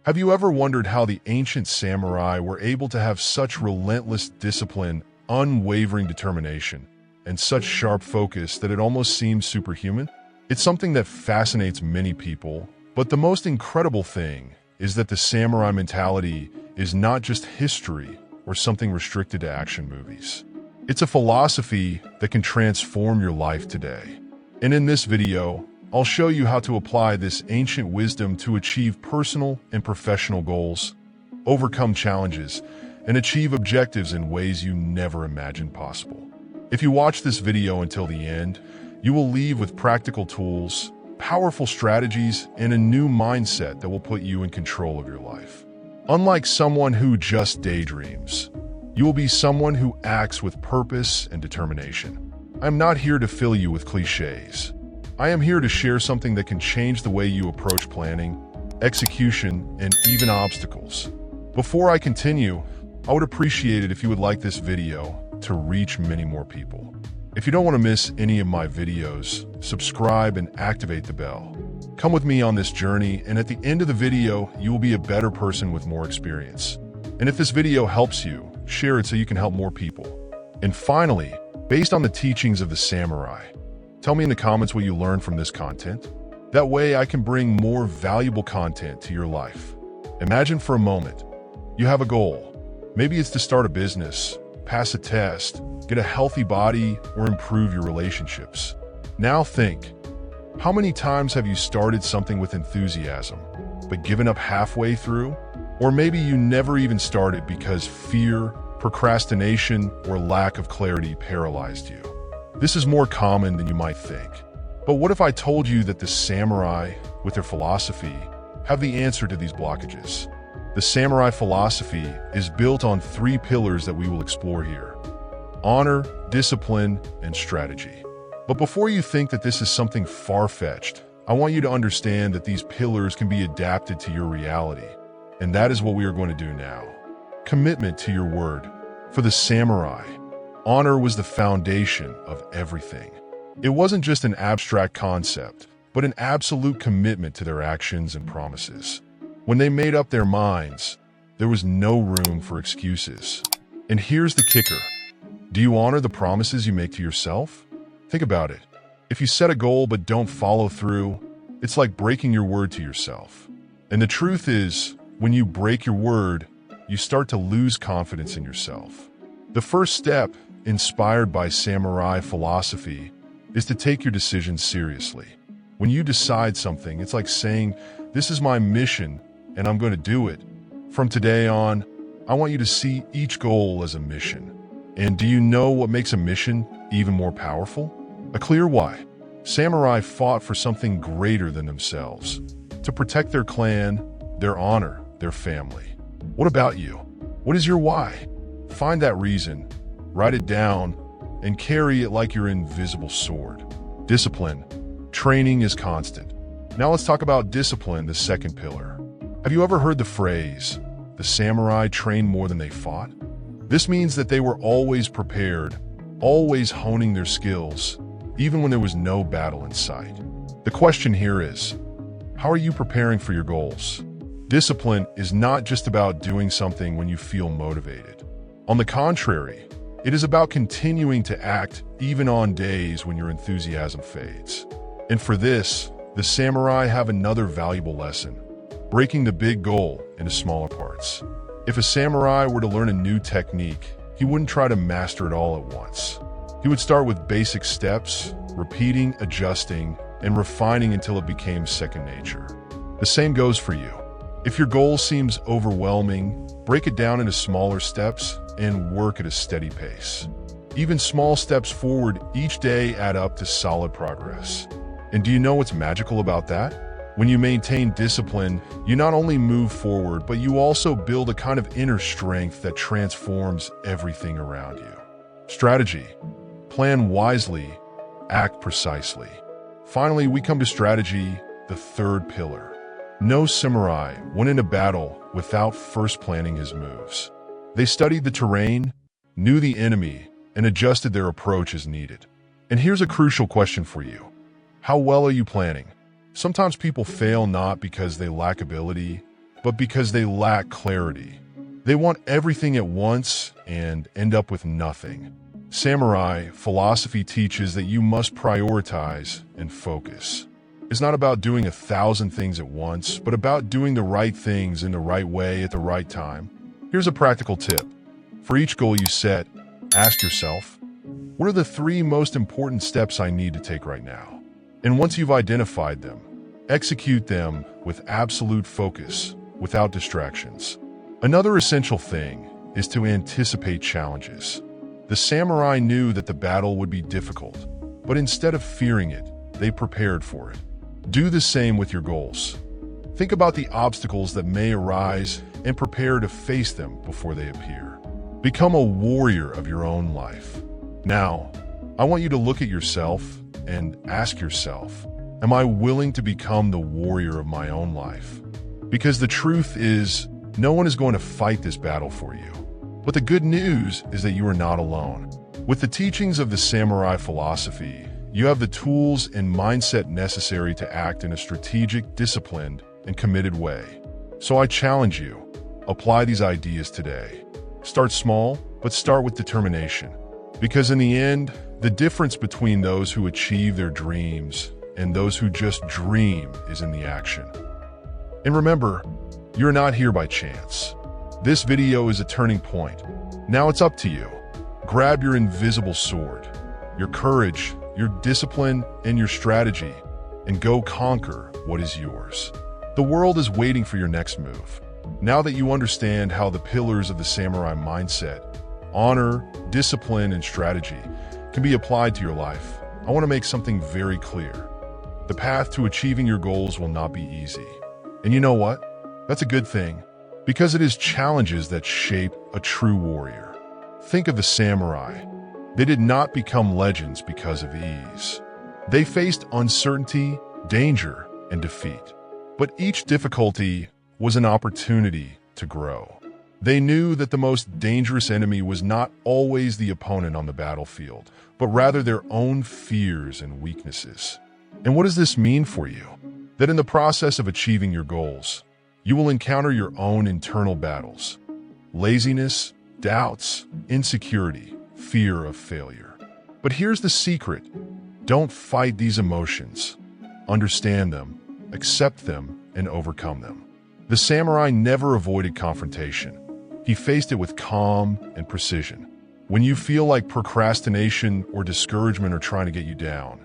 Have you ever wondered how the ancient samurai were able to have such relentless discipline, unwavering determination, and such sharp focus that it almost seems superhuman? It's something that fascinates many people, but the most incredible thing is that the samurai mentality is not just history or something restricted to action movies. It's a philosophy that can transform your life today. And in this video, I'll show you how to apply this ancient wisdom to achieve personal and professional goals, overcome challenges, and achieve objectives in ways you never imagined possible. If you watch this video until the end, you will leave with practical tools, powerful strategies, and a new mindset that will put you in control of your life. Unlike someone who just daydreams, you will be someone who acts with purpose and determination. I'm not here to fill you with cliches. I am here to share something that can change the way you approach planning, execution, and even obstacles. Before I continue, I would appreciate it if you would like this video to reach many more people. If you don't want to miss any of my videos, subscribe and activate the bell. Come with me on this journey, and at the end of the video, you will be a better person with more experience. And if this video helps you, share it so you can help more people. And finally, based on the teachings of the samurai, tell me in the comments what you learned from this content. That way I can bring more valuable content to your life. Imagine for a moment, you have a goal. Maybe it's to start a business, pass a test, get a healthy body, or improve your relationships. Now think, how many times have you started something with enthusiasm, but given up halfway through? Or maybe you never even started because fear, procrastination, or lack of clarity paralyzed you. This is more common than you might think. But what if I told you that the samurai, with their philosophy, have the answer to these blockages? The samurai philosophy is built on 3 pillars that we will explore here: honor, discipline, and strategy. But before you think that this is something far-fetched, I want you to understand that these pillars can be adapted to your reality. And that is what we are going to do now. Commitment to your word. For the samurai, honor was the foundation of everything. It wasn't just an abstract concept, but an absolute commitment to their actions and promises. When they made up their minds, there was no room for excuses. And here's the kicker. Do you honor the promises you make to yourself? Think about it. If you set a goal but don't follow through, it's like breaking your word to yourself. And the truth is, when you break your word, you start to lose confidence in yourself. The first step, inspired by samurai philosophy, is to take your decisions seriously. When you decide something, it's like saying, "This is my mission, and I'm going to do it. From today on, I want you to see each goal as a mission." And do you know what makes a mission even more powerful? A clear why. Samurai fought for something greater than themselves, to protect their clan, their honor, their family. What about you? What is your why? Find that reason, write it down, and carry it like your invisible sword. Discipline. Training is constant. Now let's talk about discipline, the second pillar. Have you ever heard the phrase, "The samurai trained more than they fought"? This means that they were always prepared, always honing their skills, even when there was no battle in sight. The question here is, how are you preparing for your goals? Discipline is not just about doing something when you feel motivated. On the contrary, it is about continuing to act even on days when your enthusiasm fades. And for this, the samurai have another valuable lesson: breaking the big goal into smaller parts. If a samurai were to learn a new technique, he wouldn't try to master it all at once. He would start with basic steps, repeating, adjusting, and refining until it became second nature. The same goes for you. If your goal seems overwhelming, break it down into smaller steps and work at a steady pace. Even small steps forward each day add up to solid progress. And do you know what's magical about that? When you maintain discipline, you not only move forward, but you also build a kind of inner strength that transforms everything around you. Strategy. Plan wisely, act precisely. Finally, we come to strategy, the third pillar. No samurai went into battle without first planning his moves. They studied the terrain, knew the enemy, and adjusted their approach as needed. And here's a crucial question for you. How well are you planning? Sometimes people fail not because they lack ability, but because they lack clarity. They want everything at once and end up with nothing. Samurai philosophy teaches that you must prioritize and focus. It's not about doing 1,000 things at once, but about doing the right things in the right way at the right time. Here's a practical tip. For each goal you set, ask yourself, what are the 3 most important steps I need to take right now? And once you've identified them, execute them with absolute focus, without distractions. Another essential thing is to anticipate challenges. The samurai knew that the battle would be difficult, but instead of fearing it, they prepared for it. Do the same with your goals. Think about the obstacles that may arise and prepare to face them before they appear. Become a warrior of your own life. Now, I want you to look at yourself and ask yourself, am I willing to become the warrior of my own life? Because the truth is, no one is going to fight this battle for you. But the good news is that you are not alone. With the teachings of the samurai philosophy, you have the tools and mindset necessary to act in a strategic, disciplined, and committed way. So I challenge you, apply these ideas today. Start small, but start with determination. Because in the end, the difference between those who achieve their dreams and those who just dream is in the action. And remember, you're not here by chance. This video is a turning point. Now it's up to you. Grab your invisible sword, your courage, your discipline, and your strategy, and go conquer what is yours. The world is waiting for your next move. Now that you understand how the pillars of the samurai mindset, honor, discipline, and strategy can be applied to your life, I want to make something very clear. The path to achieving your goals will not be easy. And you know what? That's a good thing, because it is challenges that shape a true warrior. Think of the samurai. They did not become legends because of ease. They faced uncertainty, danger, and defeat. But each difficulty was an opportunity to grow. They knew that the most dangerous enemy was not always the opponent on the battlefield, but rather their own fears and weaknesses. And what does this mean for you? That in the process of achieving your goals, you will encounter your own internal battles. Laziness, doubts, insecurity, fear of failure. But here's the secret. Don't fight these emotions. Understand them, accept them, and overcome them. The samurai never avoided confrontation. He faced it with calm and precision. When you feel like procrastination or discouragement are trying to get you down,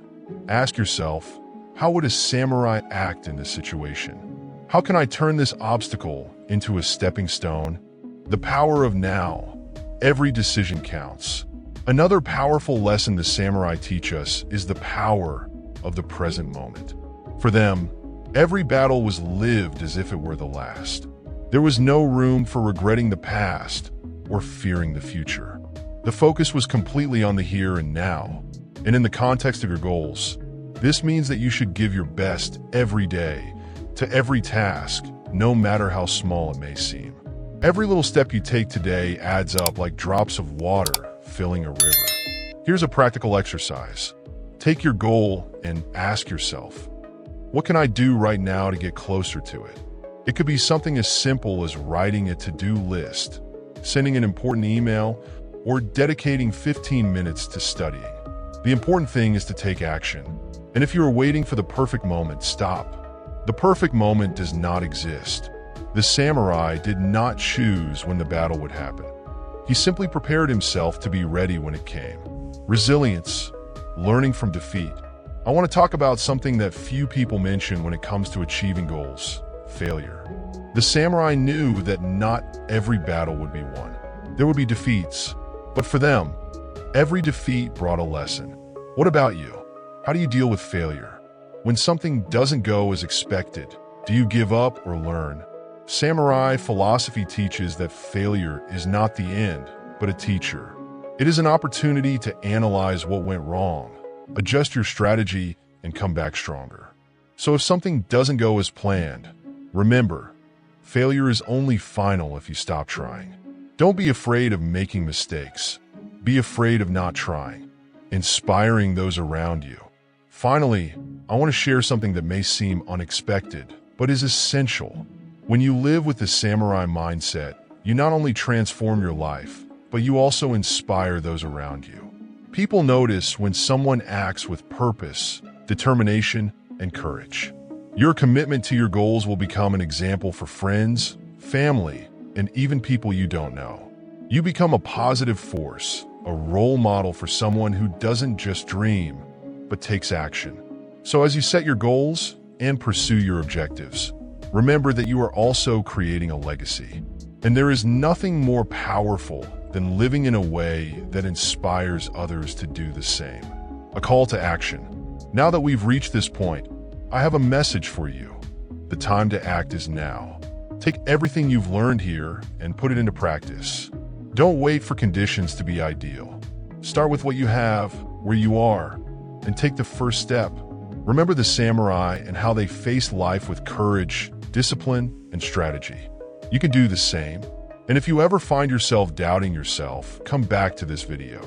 ask yourself, how would a samurai act in this situation? How can I turn this obstacle into a stepping stone? The power of now. Every decision counts. Another powerful lesson the samurai teach us is the power of the present moment. For them, every battle was lived as if it were the last. There was no room for regretting the past or fearing the future. The focus was completely on the here and now. And in the context of your goals, this means that you should give your best every day to every task, no matter how small it may seem. Every little step you take today adds up like drops of water filling a river. Here's a practical exercise. Take your goal and ask yourself, what can I do right now to get closer to it? It could be something as simple as writing a to-do list, sending an important email, or dedicating 15 minutes to studying. The important thing is to take action. And if you are waiting for the perfect moment, stop. The perfect moment does not exist. The samurai did not choose when the battle would happen. He simply prepared himself to be ready when it came. Resilience, learning from defeat. I want to talk about something that few people mention when it comes to achieving goals: failure. The samurai knew that not every battle would be won. There would be defeats, but for them, every defeat brought a lesson. What about you? How do you deal with failure? When something doesn't go as expected, do you give up or learn? Samurai philosophy teaches that failure is not the end, but a teacher. It is an opportunity to analyze what went wrong, adjust your strategy, and come back stronger. So if something doesn't go as planned, remember, failure is only final if you stop trying. Don't be afraid of making mistakes. Be afraid of not trying, inspiring those around you. Finally, I want to share something that may seem unexpected, but is essential. When you live with the samurai mindset, you not only transform your life, but you also inspire those around you. People notice when someone acts with purpose, determination, and courage. Your commitment to your goals will become an example for friends, family, and even people you don't know. You become a positive force, a role model for someone who doesn't just dream, but takes action. So as you set your goals and pursue your objectives, remember that you are also creating a legacy. And there is nothing more powerful than living in a way that inspires others to do the same. A call to action. Now that we've reached this point, I have a message for you. The time to act is now. Take everything you've learned here and put it into practice. Don't wait for conditions to be ideal. Start with what you have, where you are, and take the first step. Remember the samurai and how they faced life with courage, discipline, and strategy. You can do the same. And if you ever find yourself doubting yourself, come back to this video.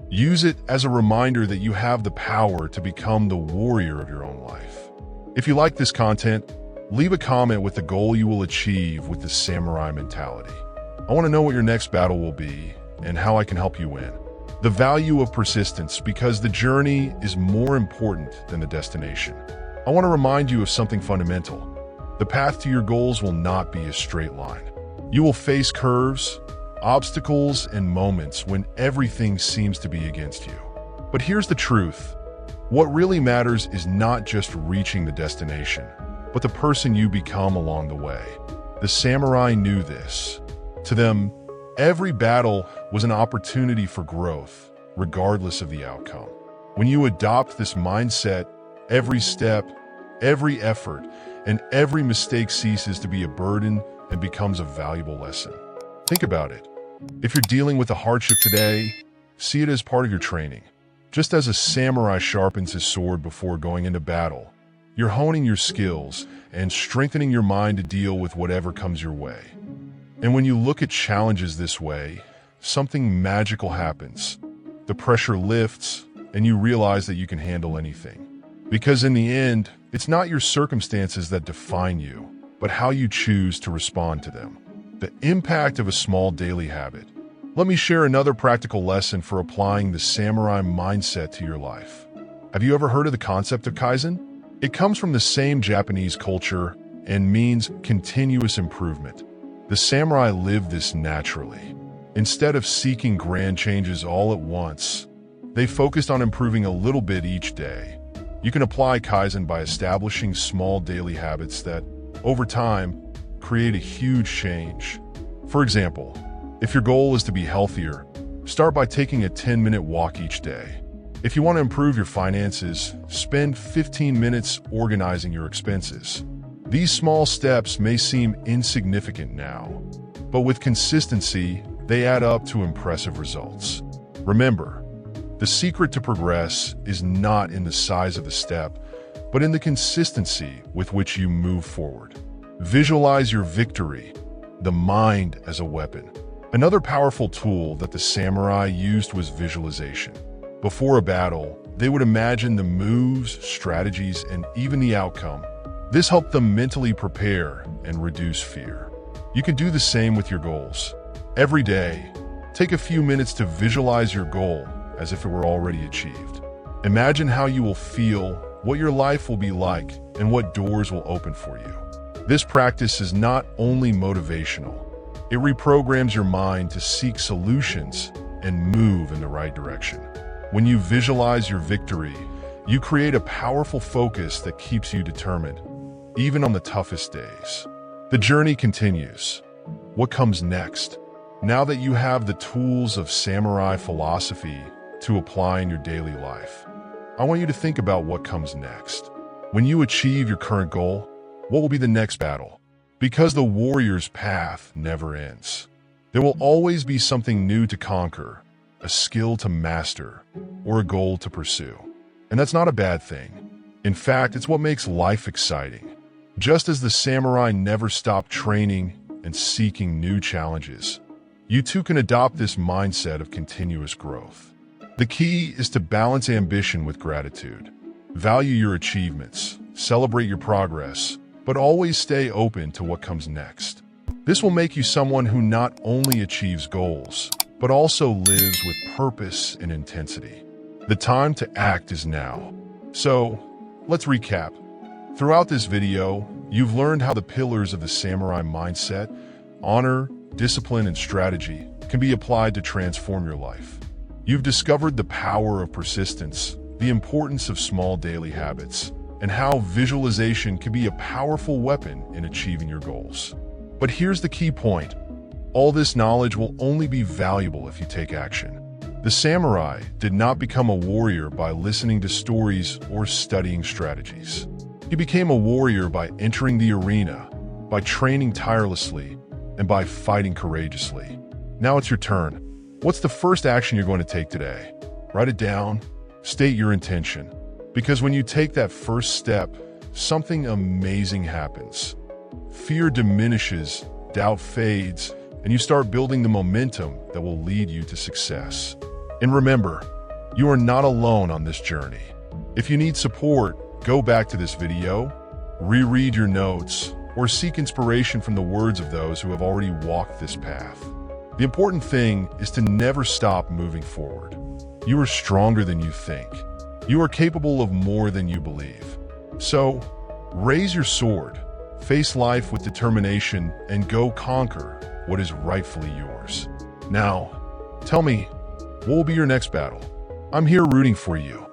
Use it as a reminder that you have the power to become the warrior of your own life. If you like this content, leave a comment with the goal you will achieve with the samurai mentality. I want to know what your next battle will be and how I can help you win. The value of persistence, because the journey is more important than the destination. I want to remind you of something fundamental. The path to your goals will not be a straight line. You will face curves, obstacles, and moments when everything seems to be against you. But here's the truth. What really matters is not just reaching the destination, but the person you become along the way. The samurai knew this. To them, every battle was an opportunity for growth, regardless of the outcome. When you adopt this mindset, every step, every effort, and every mistake ceases to be a burden and becomes a valuable lesson. Think about it. If you're dealing with a hardship today, see it as part of your training. Just as a samurai sharpens his sword before going into battle, you're honing your skills and strengthening your mind to deal with whatever comes your way. And when you look at challenges this way, something magical happens. The pressure lifts, and you realize that you can handle anything. Because in the end, it's not your circumstances that define you, but how you choose to respond to them. The impact of a small daily habit. Let me share another practical lesson for applying the samurai mindset to your life. Have you ever heard of the concept of Kaizen? It comes from the same Japanese culture and means continuous improvement. The samurai lived this naturally. Instead of seeking grand changes all at once, they focused on improving a little bit each day. You can apply Kaizen by establishing small daily habits that, over time, create a huge change. For example, if your goal is to be healthier, start by taking a 10-minute walk each day. If you want to improve your finances, spend 15 minutes organizing your expenses. These small steps may seem insignificant now, but with consistency, they add up to impressive results. Remember, the secret to progress is not in the size of the step, but in the consistency with which you move forward. Visualize your victory, the mind as a weapon. Another powerful tool that the samurai used was visualization. Before a battle, they would imagine the moves, strategies, and even the outcome. This helped them mentally prepare and reduce fear. You can do the same with your goals. Every day, take a few minutes to visualize your goal as if it were already achieved. Imagine how you will feel, what your life will be like, and what doors will open for you. This practice is not only motivational, it reprograms your mind to seek solutions and move in the right direction. When you visualize your victory, you create a powerful focus that keeps you determined, even on the toughest days. The journey continues. What comes next? Now that you have the tools of samurai philosophy to apply in your daily life, I want you to think about what comes next. When you achieve your current goal, what will be the next battle? Because the warrior's path never ends. There will always be something new to conquer, a skill to master, or a goal to pursue. And that's not a bad thing. In fact, it's what makes life exciting. Just as the samurai never stopped training and seeking new challenges, you too can adopt this mindset of continuous growth. The key is to balance ambition with gratitude. Value your achievements, celebrate your progress, but always stay open to what comes next. This will make you someone who not only achieves goals, but also lives with purpose and intensity. The time to act is now. So, let's recap. Throughout this video, you've learned how the pillars of the samurai mindset, honor, discipline, and strategy, can be applied to transform your life. You've discovered the power of persistence, the importance of small daily habits, and how visualization can be a powerful weapon in achieving your goals. But here's the key point. All this knowledge will only be valuable if you take action. The samurai did not become a warrior by listening to stories or studying strategies. He became a warrior by entering the arena, by training tirelessly, and by fighting courageously. Now it's your turn. What's the first action you're going to take today? Write it down, state your intention. Because when you take that first step, something amazing happens. Fear diminishes, doubt fades, and you start building the momentum that will lead you to success. And remember, you are not alone on this journey. If you need support, go back to this video, reread your notes, or seek inspiration from the words of those who have already walked this path. The important thing is to never stop moving forward. You are stronger than you think. You are capable of more than you believe. So, raise your sword, face life with determination, and go conquer what is rightfully yours. Now, tell me, what will be your next battle? I'm here rooting for you.